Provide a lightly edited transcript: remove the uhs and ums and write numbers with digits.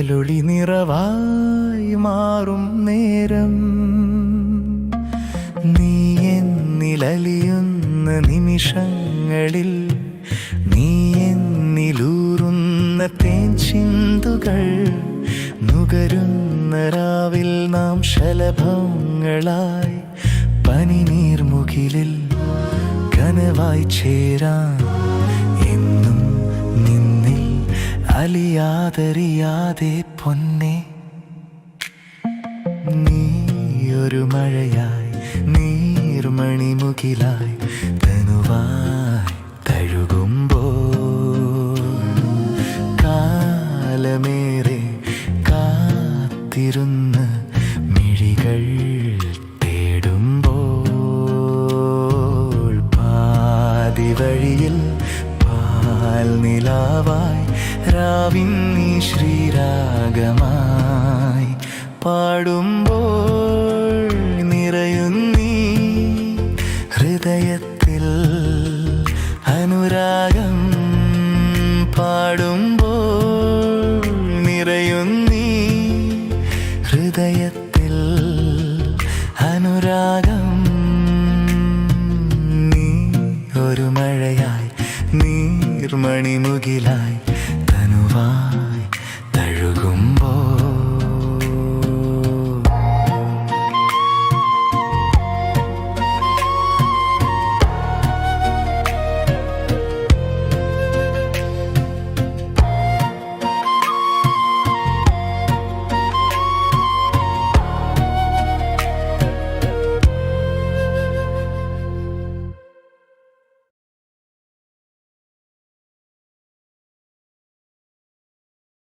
പകലൊളി നിറവായി മാറും നേരം നീ എന്നിലലിയുന്ന നിമിഷങ്ങളിൽ നീ എന്നിലൂറുന്ന തേൻ ചിന്തുകൾ നുകരുന്ന രാവിൽ നാം ശലഭങ്ങളായി പനിനീർമുകിലിൽ കനവായി ചേരാൻ എന്നും നിന്നിൽ അലിയാതറിയാതെ പൊന്നെ നീ ഒരു മഴയായി നീർമണിമുകിലായി തനുവായി തഴുകുമ്പോൾ കാലമേറെ കാത്തിരുന്ന് മിഴികൾ തേടുമ്പോൾ പാതി വഴിയിൽ പാൽ നിലാവായി രാവിൻ നീ ശ്രീരാഗമായി പാടുമ്പോൾ നിറയുന്നീ ഹൃദയത്തിൽ അനുരാഗം പാടുമ്പോൾ നിറയുന്നീ ഹൃദയത്തിൽ അനുരാഗം നീ ഒരു മഴയായി നീർമണിമുകിലായി